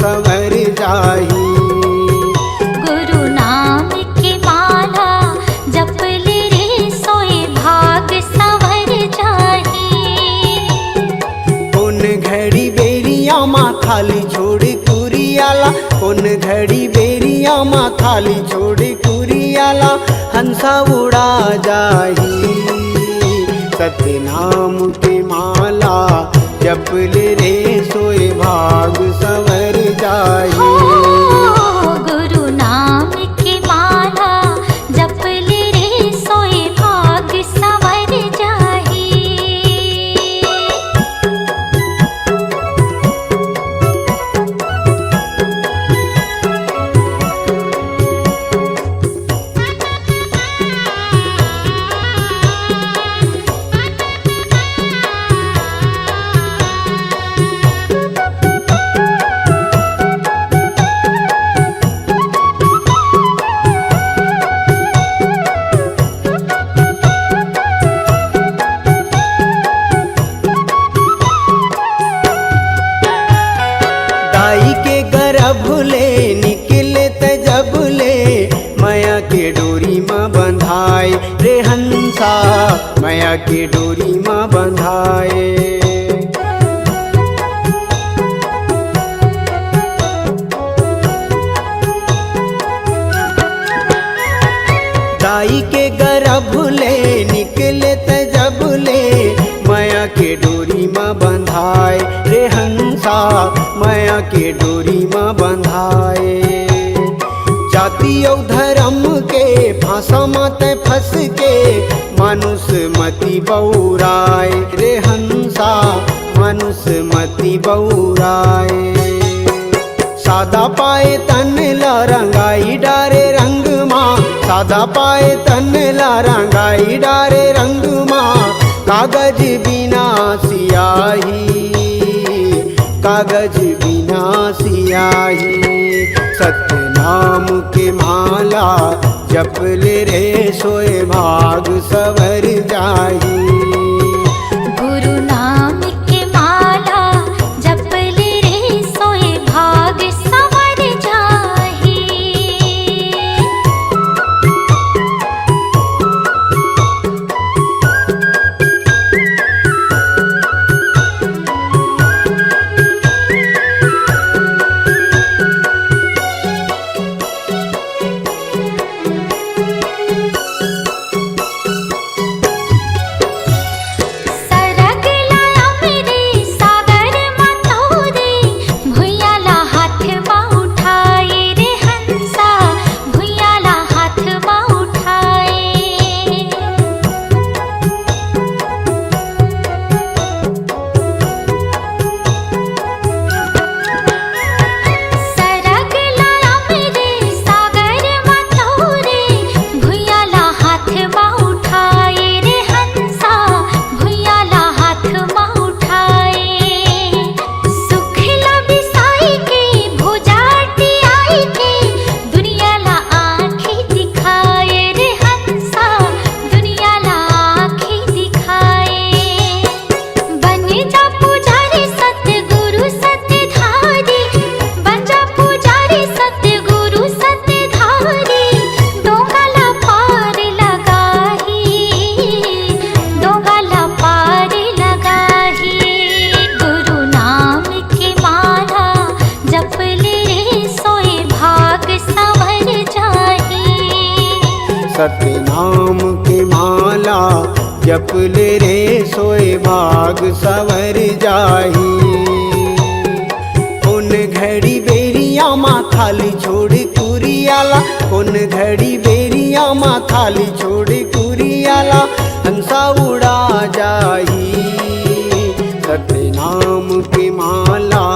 संवर जाही। गुरु नाम के माला जप ले रे सोए भाग संवर जाही। कौन घड़ी बेरिया माँ खाली छोड़ कुरियाला, कौन घड़ी बेरिया माँ खाली छोड़ कुरियाला, हंसा उड़ा जाही। सत्य नाम के माला जप ले रे सोए भाग संवर जाही। गुरु नाम के माला जप ले रे सोए भाग संवर जाही। दाई के गर्भ ले निकले त जब ले, माया के डोरी माँ बंधाए रे हंसा, माया के डोरी माँ बंधाए। दाई के गर्भ ले निकले त जब ले, माया के डोरी माँ बंधाए रे हंसा, माया के डोरी माँ बंधाए। जाति और धर्म के फांसा मत फंस के, मानुष मति बौराए रे हंसा, मानुष मति बौराए। सादा पाए तन ला रंगाई डारे रंग माँ, सादा पाए तन ला रंगाई डारे रंग माँ, कागज बिना सियाही, कागज बिना सियाही। सत्य नाम के माला जप ले रे सोए भाग संवर जाही। गुरु नाम के माला जप ले रे सोए भाग संवर जाही। सरग लाया मेरे सागर मतोरे, भुइयाला हाथ माँ उठाए रे हंसा, भुइयाला हाथ माँ उठाए। सरग लाया मेरे सागर मतोरे, भुइयाला हाथ माँ उठाए रे हंसा, भुइयाला हाथ माँ उठाए। सुख लबी साई के भुजाटी आई के, दुनियाला आँखें दिखाए रे हंसा, दुनियाला आँखें दिखाए। बन जा पुजारी सतगुरु सतधारी, बन जा पुजारी सतगुरु सतधारी, डोंगाला पार लगाही, डोंगाला पार लगाही। गुरु नाम के माला जप ले रे सोए भाग संवर जाही। सत्य नाम के माला जप ले रे सोए भाग संवर जाही। कौन घड़ी बेरिया माँ खाली छोड़ कुरियाला, कौन घड़ी बेरिया माँ खाली छोड़ कुरियाला, हंसा उड़ा जाही। सत्य नाम के माला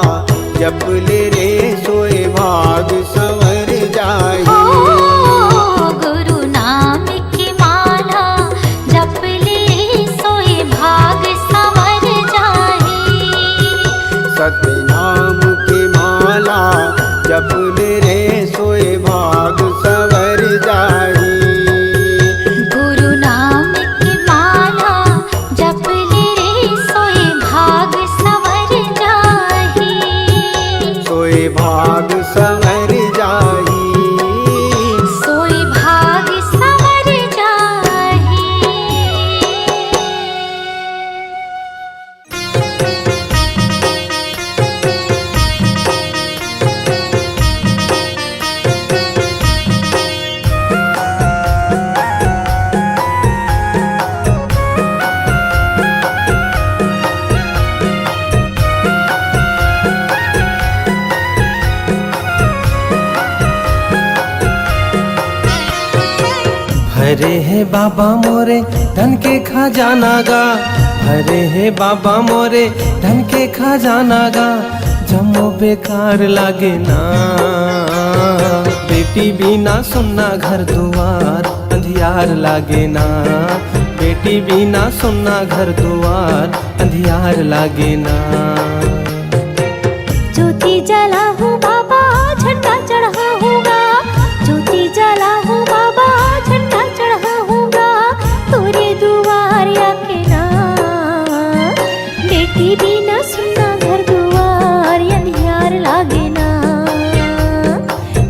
जप ले रे सोए भाग संवर जाही। गुरु नाम के माला जप ले रे सोए भाग संवर जाही। सत्य नाम के माला जप ले रे सोए भाग संवर जाही। गुरु नाम की माला जप ले रे सोए भाग संवर जाही। सोए भाग भाग संवर जाही। सोई भाग संवर जाही। भरे है बाबा मोरे धन के खजाना गा, भरे है बाबा मोरे धन के खजाना गा, जमो बेकार लागे ना। बेटी बिना सुनना घर दुआर अंधियार लागे ना, बेटी बिना सुनना घर दुआर अंधियार लागे ना। ज्योति जला हूँ बाबा झंडा चढ़ा हूँगा, ज्योति जला हूँ बाबा झंडा चढ़ा हूँगा, तोरे दुआर आके ना। बेटी बिना सुनना घर दुआर अंधियार लागे ना,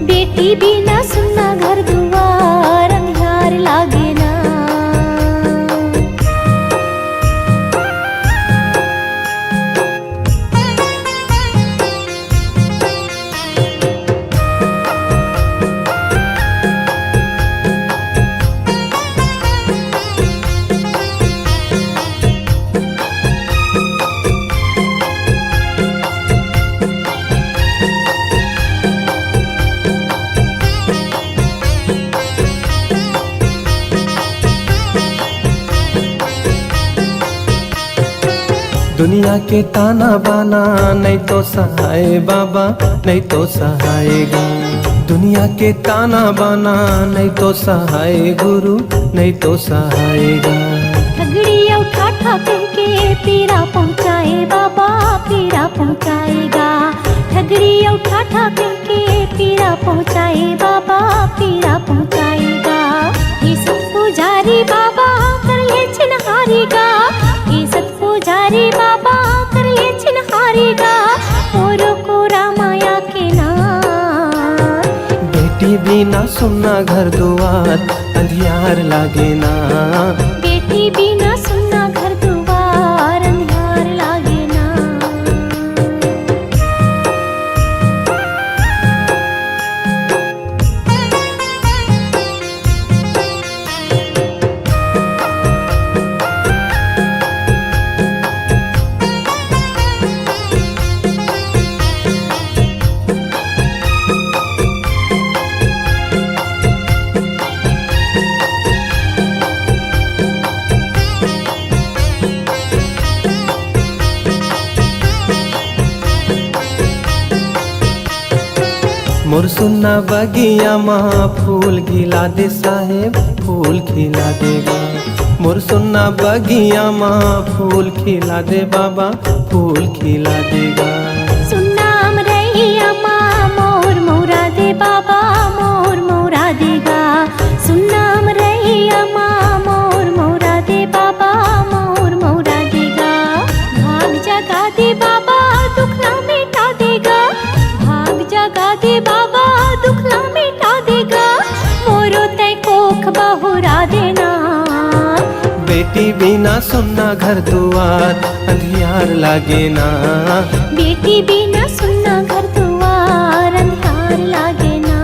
बेटी बिना सुनना घर दुआर अंधियार लागे ना। दुनिया के ताना बाना नहीं तो सहाय बाबा नहीं तो सहायगा, दुनिया के ताना बाना नहीं तो सहाय गुरु नहीं तो सहायगा। ठगड़ी उठा ठाकर के पीरा पहुँचाए बाबा पीरा पहुँचाएगा, ठगड़ी उठा ठाकर के पीरा पहुँचाए बाबा पीरा पहुँचाएगा। ये सब पुजारी बाबा कर ले छिनहारीगा, ये सब पुजारी बाबा कर ले छिनहारीगा, मोरो को रामाया के ना। बेटी बिना सुनना घर दुआर अंधियार लागे ना, बेटी बिना सुनना घर दुआर अंधियार लागे ना। मोर सुन्ना बगिया माँ फूल खिला दे साहेब फूल खिला देगा, मोर सुन्ना बगिया माँ फूल खिला दे बाबा फूल खिला देगा। सुन्नाम रैया माँ मोर मोरा दे बाबा मोर मोरा देगा, सुन्नाम रैया माँ मोर मोरा दे बाबा मोर मोरा देगा। भाग जगा दे बाबा दुख ना मिटा देगा, भाग जगा दे बाबा दुख ना मिटा देगा, मोरो तय कोख बहुरा देना। बेटी बिना सुनना घर दुआर अंधियार लागे ना, बेटी बिना सुनना घर दुआर अंधियार लागे ना।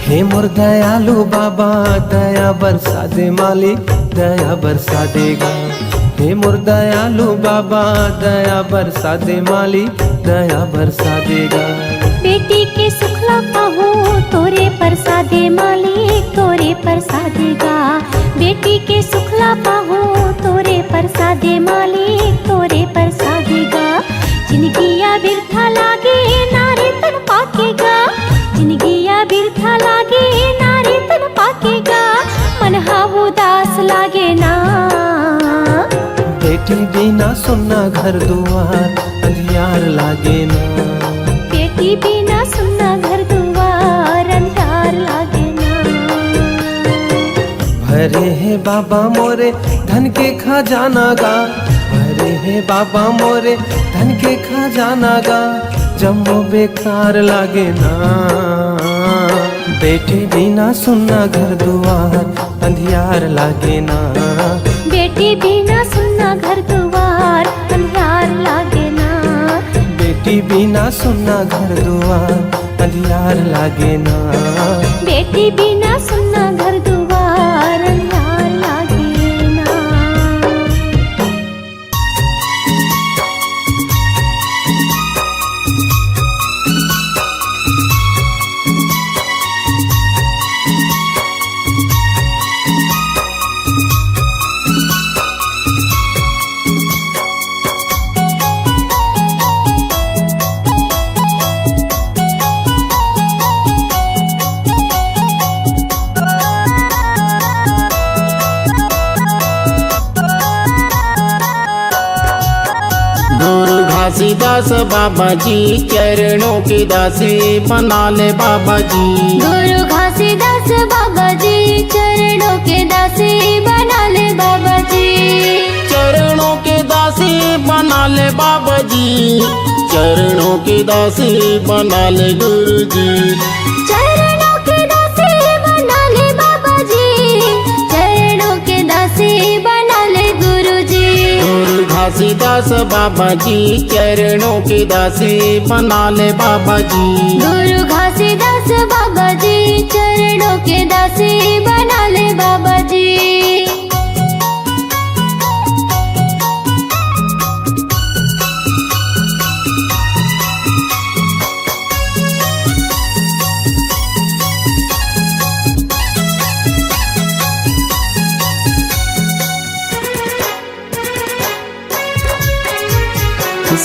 हे मोर दयालु बाबा दया बरसा दे मालिक दया बरसा देगा, हे मोर दयालु बाबा दया बरसा दे मालिक दया बरसा देगा। बेटी के सुखला पाहूँ तोरे परसादे मालिक तोरे परसादेगा, बेटी के सुखला पाहूँ तोरे परसादे मालिक तोरे परसादेगा। लागे ना। बेटी बिना सुन्ना घर दुआर अंधियार लागे ना। बेटी बिना सुन्ना घर दुआर अंधियार लागे ना। भरे है बाबा मोरे धन के खजाना गा, भरे है बाबा मोरे धन के खजाना गा, जम्मो बेकार लागे ना। बेटी बिना सुन्ना घर दुआर अंधियार लागे ना। बेटी बिना सुन्ना घर दुआर अंधियार लागे ना। बेटी बिना सुन्ना घर दुआर अंधियार लागे ना। बेटी बिना सुन्ना घर दुआर अंधियार लागे ना। गुरु घासीदास बाबा जी चरणों की दासी बना ले बाबा जी। गुरु घासीदास बाबा जी चरणों के दासी बना ले बाबा जी। चरणों के दासी बना ले बाबा जी। चरणों की दासी बना ले गुरु जी। चरणों के दासी बना ले बाबा जी। चरणों के दासी बना ले गुरु जी। गुरु घासीदास बाबा जी चरणों की दासी बना ले बाबा जी। गुरु घासीदास बाबा जी चरणों के दासी बना ले बाबा जी।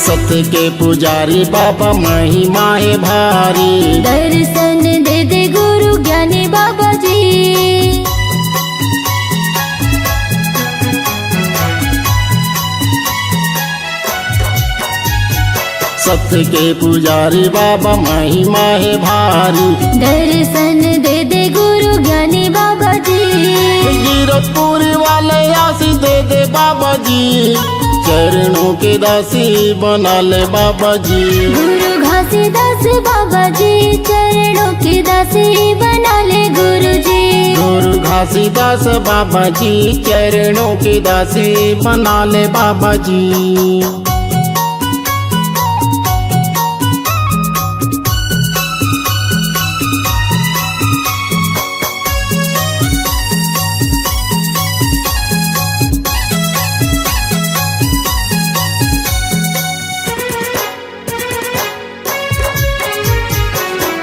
सत्य के पुजारी बाबा महिमा है भारी। दर्शन दे दे गुरु ज्ञानी बाबा जी। सत्य के पुजारी बाबा महिमा है भारी। दर्शन दे दे गुरु ज्ञानी बाबा जी। गिरतपुरी वाले आशीष दे दे बाबा जी। चरणों के दासी बना ले बाबा जी। गुरु घासीदास बाबा जी चरणों के दासी बना ले गुरु जी। गुरु घासीदास बाबा जी चरणों के दासी बना ले बाबा जी।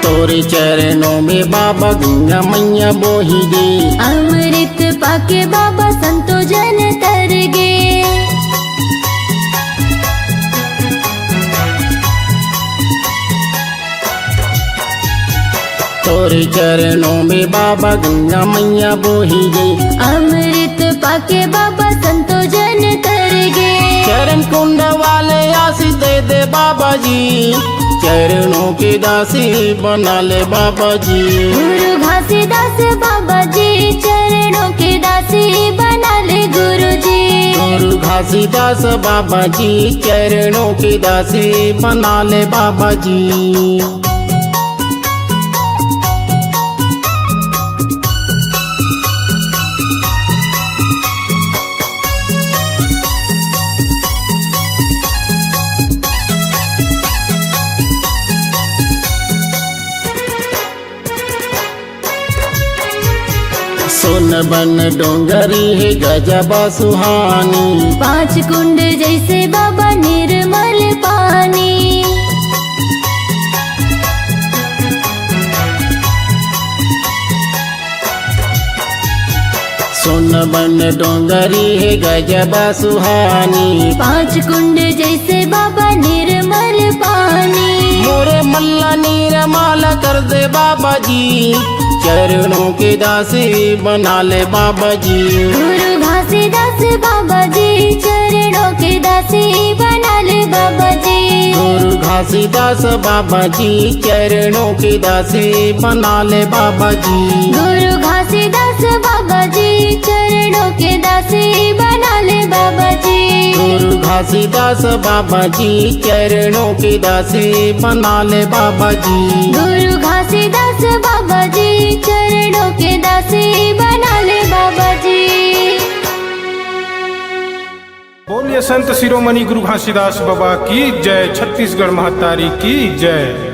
तोरे चरणों में बाबा गंगा मैया बोही गे। अमृत पाके बाबा संतो जन तर गे। तोरे चरणों में बाबा गंगा मैया बोही गई। अमृत पाके बाबा संतो जन तर गे। चरण कुंड वाले आशीष दे दे बाबा जी। चरणों के दासी बना ले बाबा जी। गुरु घासीदास बाबा जी चरणों के दासी बना ले गुरु जी। गुरु घासीदास बाबा जी चरणों के दासी बना ले बाबा जी। सोन बन डोंगरी है गजबा सुहानी। 5 कुंड जैसे बाबा निर्मल पानी। सोन बन डोंगरी है गजबा सुहानी। 5 कुंड जैसे बाबा निर्मल पानी। मोरे मल्ला नीरमाल कर दे बाबा जी, चरणों के दासी बना ले बाबा जी। गुरु घासीदास बाबा जी, चरणों के दासी बना ले बाबा जी। गुरु घासीदास बाबा जी, चरणों के दासी बना ले बाबा जी। गुरु घासीदास बाबा जी, चरणों के दासी बना ले बाबा जी। गुरु घासीदास बाबा जी, चरणों के दासी बना ले बाबा जी। गुरु घासीदास बाबा जी, चरणों के दासी बना ले बाबा जी। बोलिए संत शिरोमणि गुरु घासीदास बाबा की जय। छत्तीसगढ़ महतारी की जय।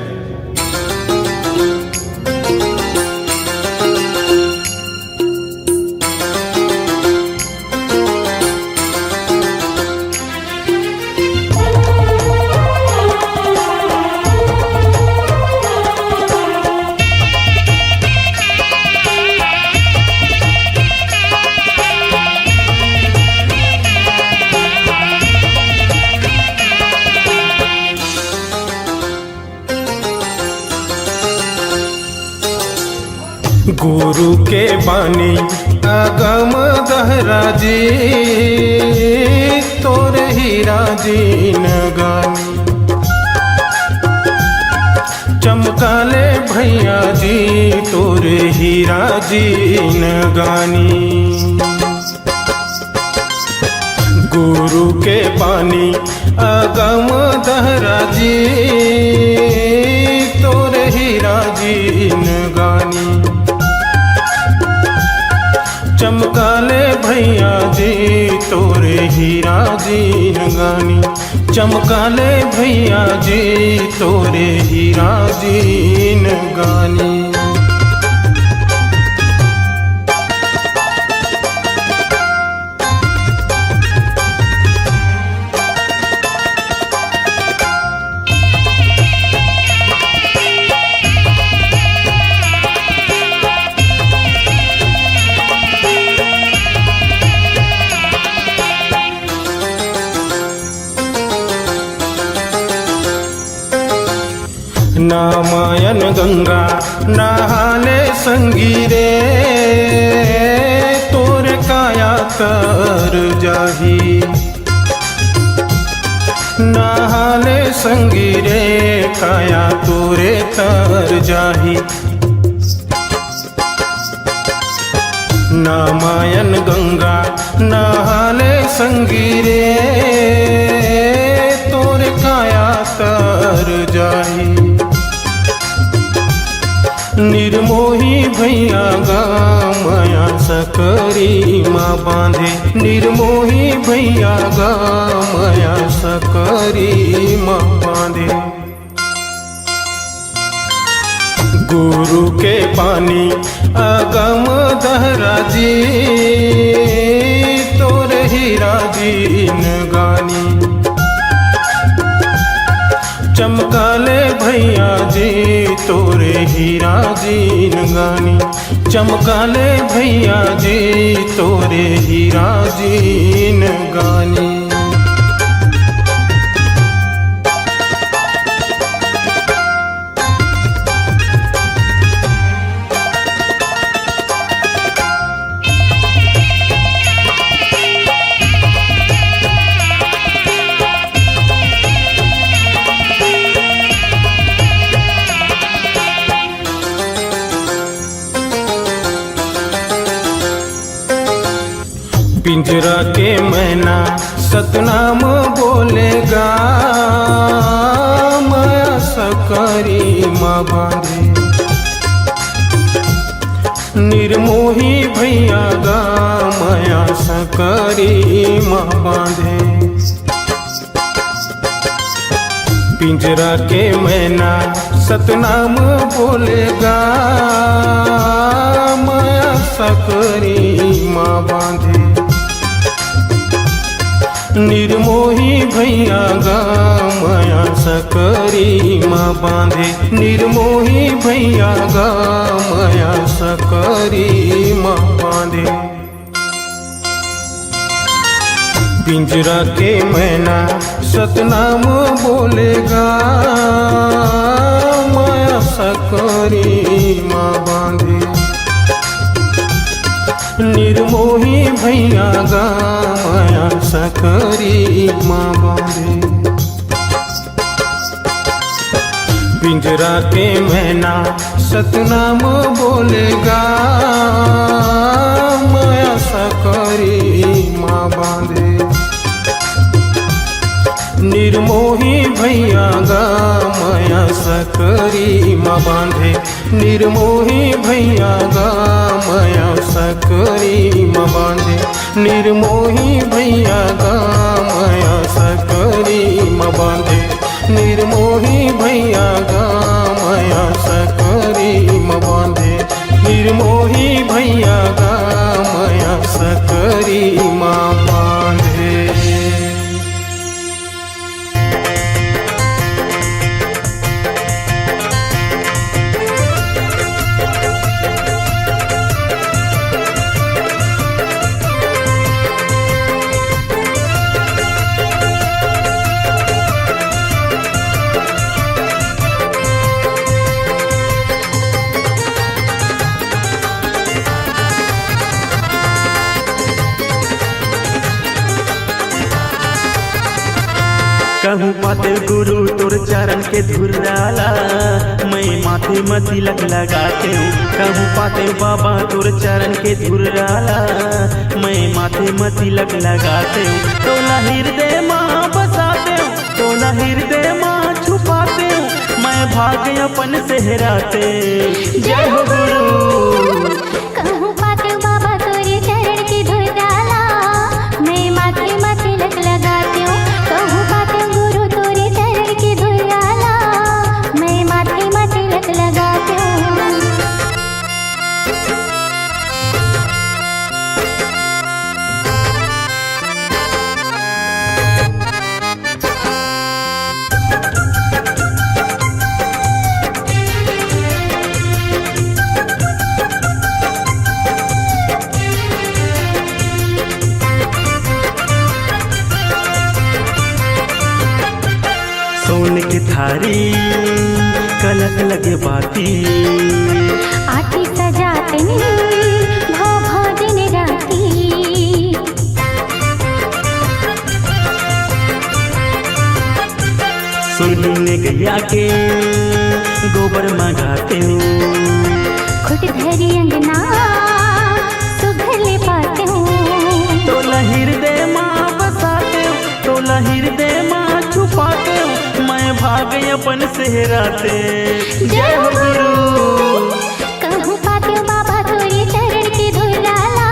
गुरु के बानी अगम दहरा जी, तोरे हीरा जी नगानी। चमकाले भैया जी, तोरे हीरा जी नगानी। गुरु के बानी अगम दहरा जी, तोरे हीरा जी नगानी। चमकाले भैया जी, तोरे हीरा जी नगानी। चमकाले भैया जी, तोरे हीरा जी नगानी। नामायन गंगा नहाले संगीरे, तोरे काया तर जाही। नहाले संगीरे, काया तोरे तर जाही। नामायन गंगा नहाले संगीरे, तोरे काया तर जाही। निर्मोही भैया गा माया सकरी माँ बांधे। निर्मोही भैया गा माया सकरी माँ बांधे। गुरु के पानी अगम दहरा जी, तोरे हीरा जी नगानी। चमकाले भैया जी, तोरे हीरा जी नगानी। चमकाले भैया जी, तोरे हीरा जी नगानी। पिंजरा के मैना सतनाम बोलेगा, माया सकरी माँ बांधे। निर्मोही भैया गा माया सकरी माँ बांधे। पिंजरा के मैना सतनाम बोलेगा, माया सकरी माँ बांधे। निर्मोही भैया गा माया सकरी माँ बांधे। निर्मोही भैया गा माया सकरी माँ बांधे। पिंजरा के मैना सतनाम बोलेगा, सकरी माँ बांधे। निर्मोही भैया गा माया सकरी माँ बांधे। पिंजरा के मैना सतनाम बोलेगा माया सकरी माँ बांधे। निर्मोही भैया गा माया सकरी माँ बांधे। निर्मोही भैया गा माया सकरी माँ बांधे। निर्मोही भैया गा माया सकरी माँ बांधे। निर्मोही भैया गा माया सकरी माँ बांधे। निर्मोही भैया गा माया सकरी माँ बांधे। कहूँ पाते गुरु तोर चरण के धुर डाला, मैं माथे में तिलक लगाते हूँ। कहूँ पाते बाबा तोर चरण के धुर डाला, मैं माथे में तिलक लगाते हूँ। तोला हृदय माँ बसाते हूँ, तोला हृदय माँ छुपाते हूँ, मैं भाग्य अपन सेहराते। जय हो गुरु। कहूँ पाते बाबा तोरे चरण की धूल डाला, मैं माथे में तिलक लगाती हूँ। कहूँ पाते गुरु तोरे चरण की धूल डाला, मैं माथे में तिलक लगाती हूँ। सोने की थारी कलक लगे बाती, आटी सजाते भाव भाव दिन राती। सुनने गैया के गोबर मंगाते हूँ। खुद धरी अंगना सुघले पाते हूँ। तोला हृदय माँ बसाते हूँ, तोला हृदय माँ छुपाते हूँ, मैं भाग्य अपन सेहराते। जय हो गुरु। कहूँ पाते बाबा तोरे चरण की धूल डाला,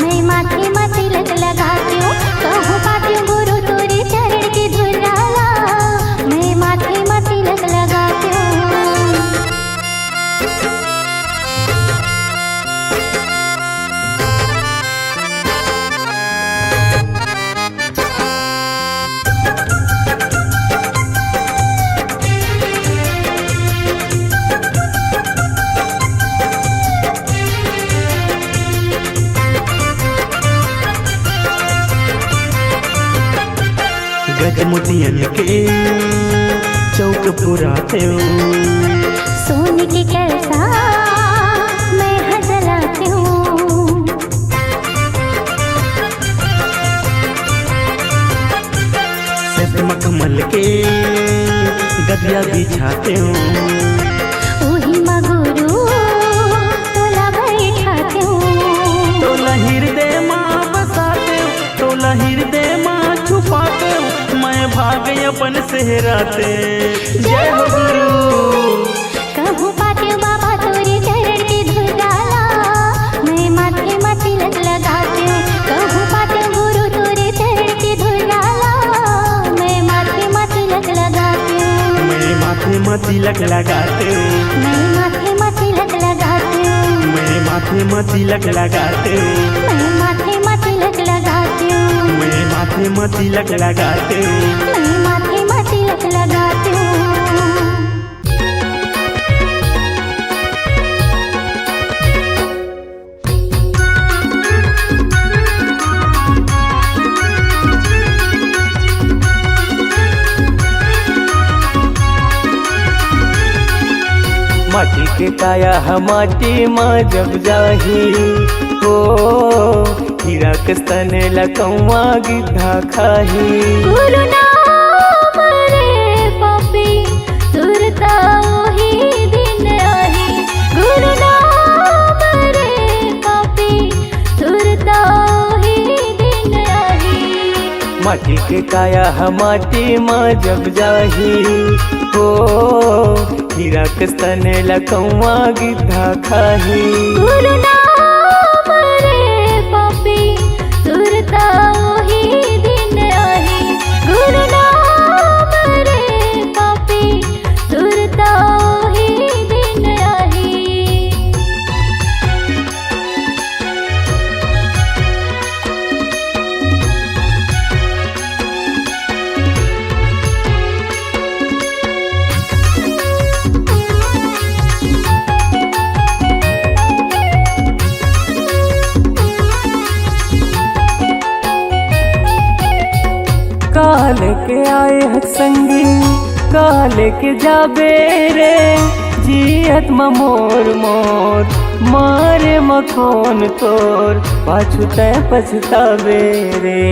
मैं माथे में तिलक लगाती हूँ। कहूँ पाते गुरु तोरे चरण की धूल डाला, मैं माथे में तिलक लगाती हूँ। गजमुटियन के चौक पुराते हूँ। सोने के कैसा मैं हजलाती हूँ। सिर मखमल के गदिया बिछाते हूँ। ओही माँ गुरु तोला बैठाती हूँ। तोला हृदय माँ बसाते हूँ, तोला हृदय माँ छुपाते हूँ, मैं भाग्य अपन सेहराते। जय हो गुरु। कहूँ पाते बाबा तोरे चरण की धूल डाला, मैं माथे में तिलक लगाती हूँ। कहूँ पाते गुरु तोरे चरण की धूल डाला, मैं माथे में तिलक लगाती हूँ। मैं माथे में तिलक लगाते हूँ। मैं माथे में तिलक लगाती हूँ। मैं माथे में तिलक लगाते हूँ। मैं माथे में तिलक लगाती हूँ। मैं माथे में तिलक लगाते हूँ। मैं माथे में तिलक लगाती हूँ। माटी के काया हम माटी माँ जब जाही हो हीरा के स्तने लकौआ गिद्धा खाही गुरु नाम रे पापी सुरता ओही दिन आही गुरु नाम रे पापी सुरता ओही दिन आही माटी के काया हम माटी माँ जब जाही हो हीरा के स्तने लकौआ गिद्धा खाही गुरु नाम रे पापी सुरता ओही दिन आही गुरु नाम रे पापी सुरता ओही दिन आही काल के आए हक संगी काल के जाबे रे जियत मोर मोर मारे मखोन तोर पाछू तै पछतावे रे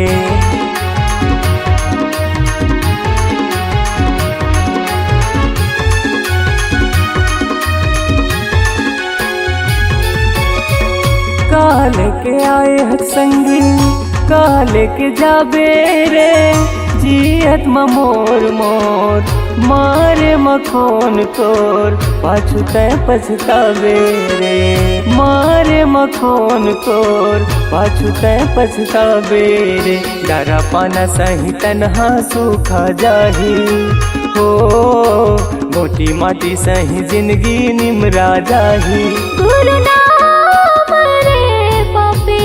काल के आए हक संगी काल के जाबे रे जियत मोर मोर मारे मखोन तोर पाछू तै पछतावे रे मारे मखोन तोर पाछू तै पछतावे रे डारा पाना सही तन्हा सूखा जाही हो मोटी माटी सही जिंदगी निमरा जाही गुरु नाम रे पापी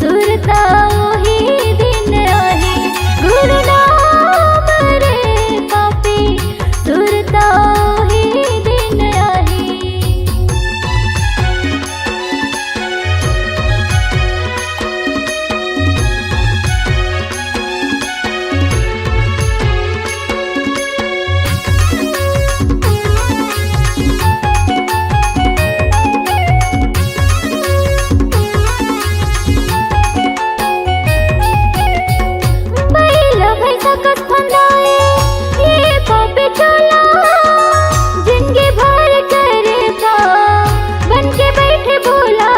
सुरता ओही दिन आही गुरु नाम रे पापी सुरता ओही दिन आही बैला भैंसा कस फंदाए ये पापी चोला जिनके भर करे था बन के बैठे भोला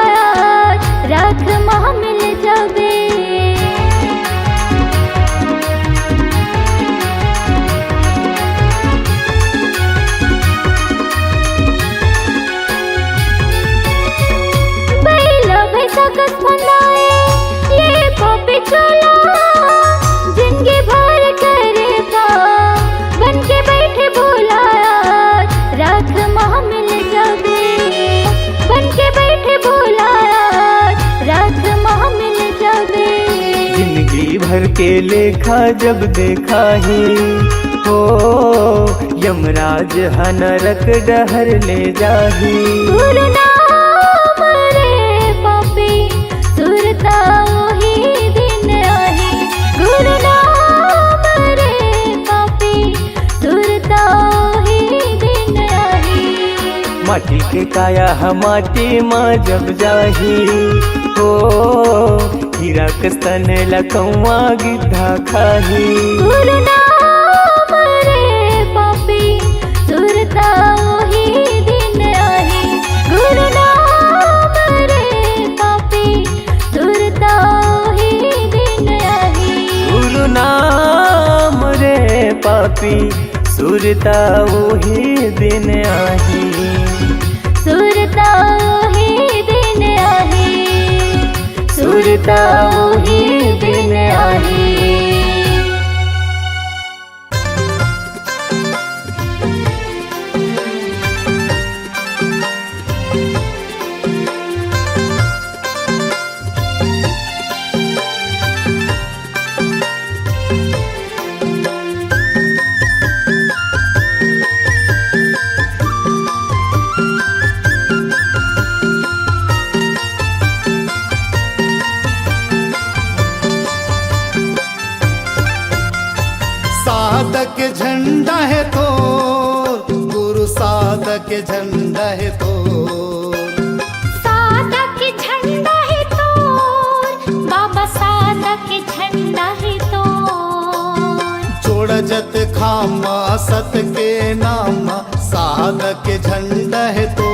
रात माह मिल जावे बैला भैंसा कस फंदाए ये पापी चोला जिनके भर करे था बन के बैठे भोला रात माह मिल जावे बन के बैठे भोला रात माह मिल जावे जिंदगी भर के लेखा जब देखा ही हो यमराज हा नरक डहर ले जाही गुरु नाम रे पापी सुरता ओही दिन आही गुरु नाम रे पापी सुरता ओही दिन आही माटी के काया हम माटी माँ जब जाही हो हीरा के स्तने लकौआ गिद्धा खाही गुरु नाम रे पापी सुरता ओही दिन आही गुरु नाम रे पापी सुरता ओही दिन आही गुरु नाम रे पापी सुरता वही दिन आही सुरता ओही दिन आही सुरता ओही दिन आही साधक झंडा है तो गुरु साधक के झंडा है तो सादा के झंडा है तोर बाबा सादा के झंडा है तोर जोड़ा जत खामा सत के नाम साध के झंडा है तो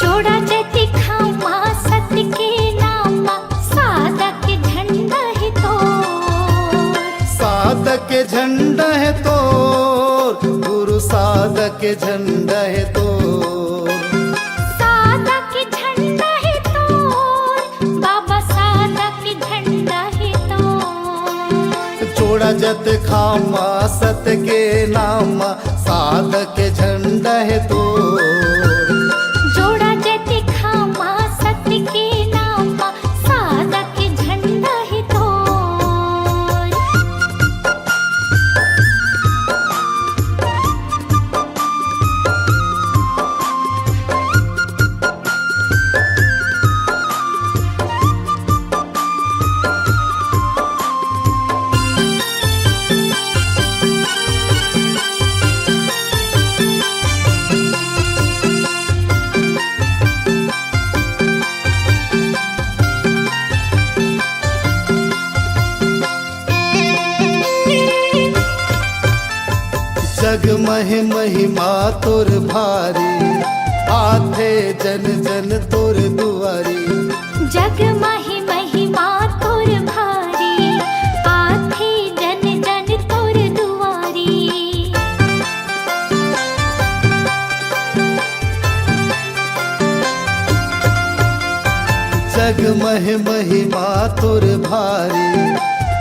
जोड़ा जति खामा सत के नाम सादा के झंडा है तोर साध के झंडा है तो गुरु साध के झंडा है तो सादा के झंडा है तोर बाबा सादा के झंडा है तोर जोड़ा जत खामा सत के नाम साध के झंडा है तो जोड़ा जति खामा सत के नाम सादा के झंडा है तोर जग महि महिमा तोर भारी आथे जन जन तोर दुआरी जग माही महिमा तोर भारी आथे जन जन तोर दुआरी जग महि महिमा तोर भारी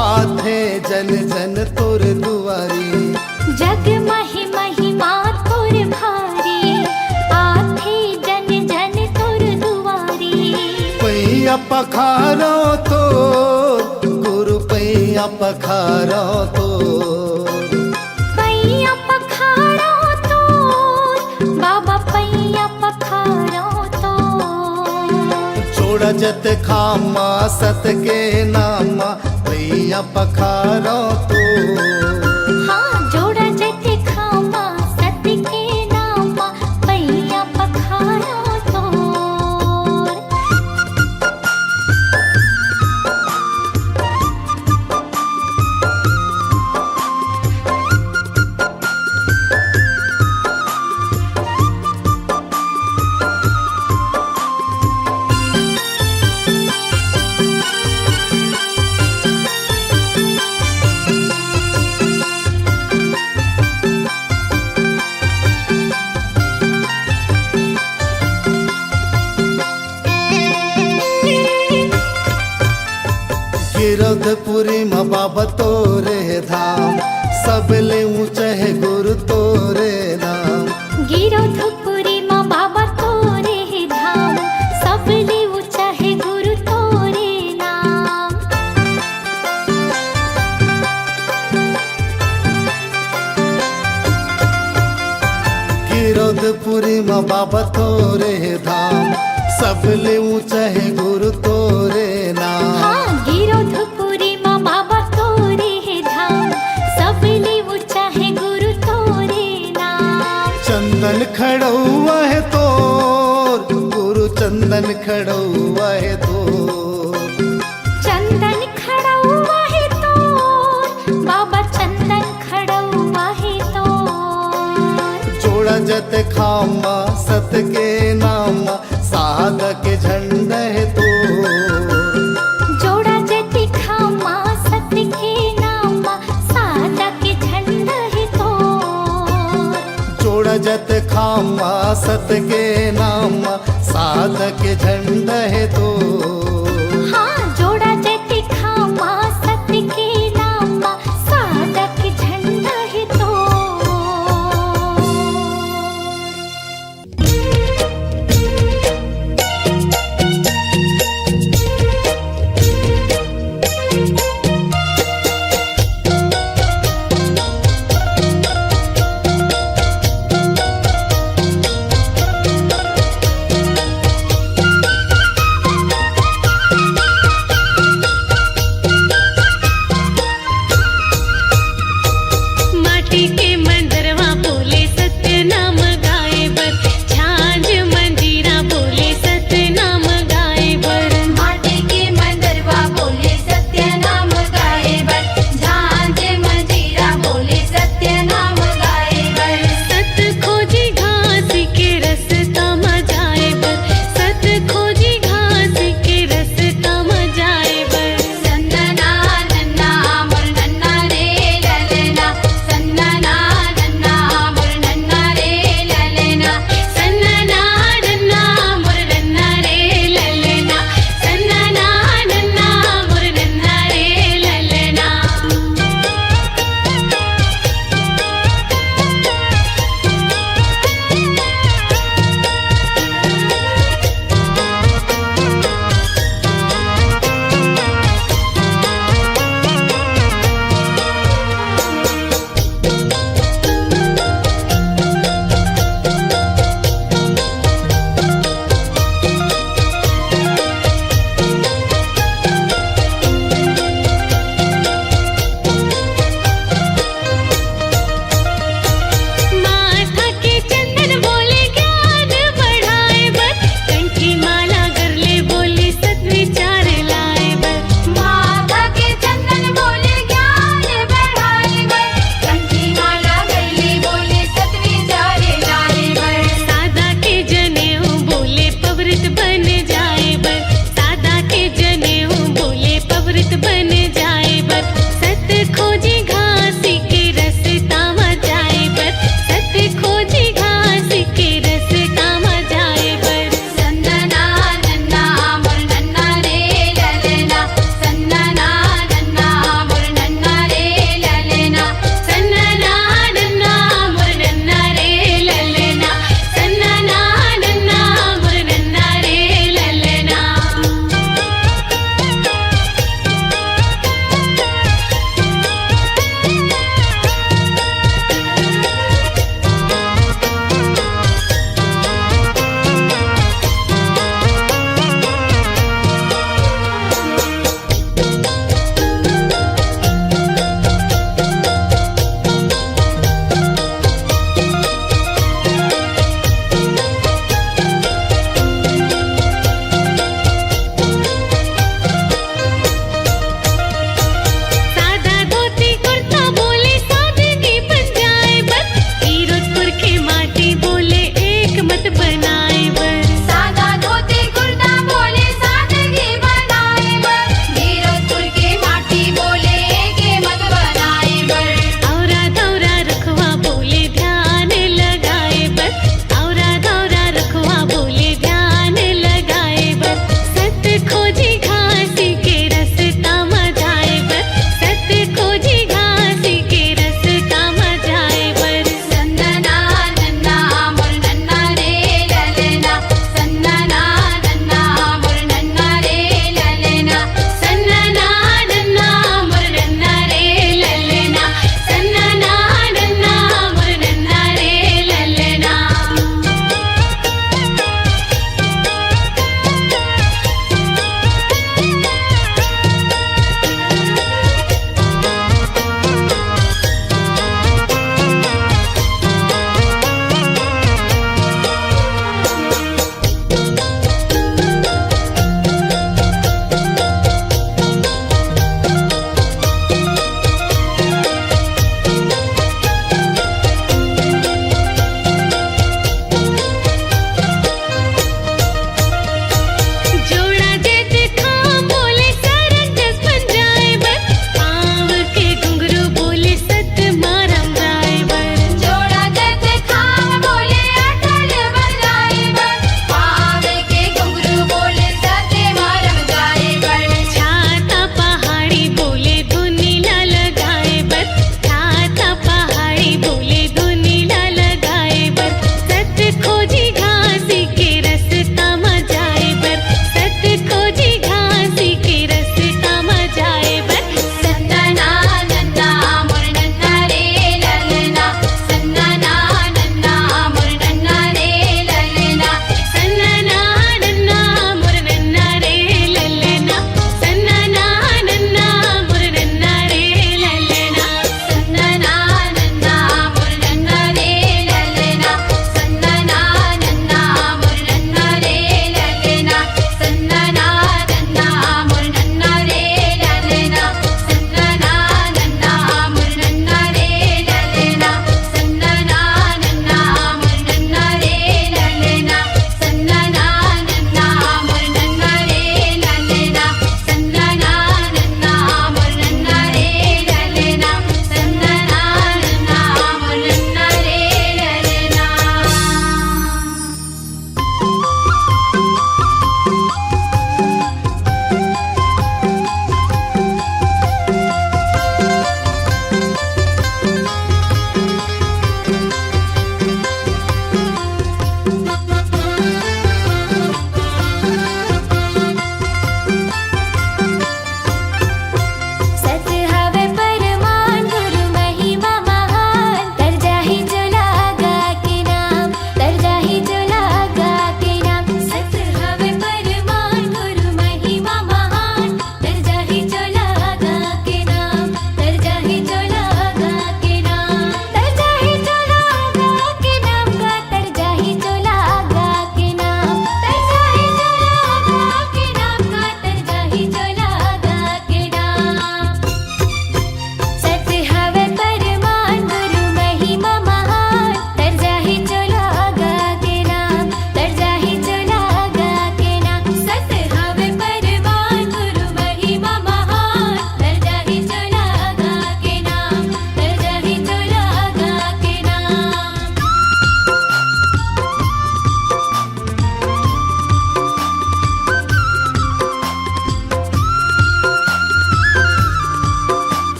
आथे जन जन तोर दुआरी जग माही महिमा तोर भारी आथे जन जन तोर दुआरी पैया पखारो तो गुरु पैया पखारो तो पैया पखारो तोर बाबा पैया पखारो तोर जोड़ा जत खामा सत के नाम पैया पखारो तो हाँ जोड़ा जति खामा सत के नाम पैया पखारो तोर गिरधपुरी माँ बाबा तोरे धाम सबले ऊंचा है गुरु तोरे नाम गिरधपुरी माँ बाबा तोरे धाम सबले ऊंचा है गुरु तोरे नाम गिरधपुरी माँ बाबा तोरे धाम सबले ऊंचा है गुरु तोरे नाम हाँ गिरधपुरी माँ बाबा तोरे धाम सबले ऊंचा है गुरु तोरे नाम चंदन खड़ौआ है तोर गुरु चंदन खड़ौआ है तोर चंदन खड़ा हुआ है तोर बाबा चंदन खड़ा हुआ है तोर जोड़ा जत खामा सत के नाम साध के झंडा है तो जोड़ा जति खामा सत के नाम सादा के झंडा है तोर जोड़ा जत खामा सत के नाम साध के झंडा है तो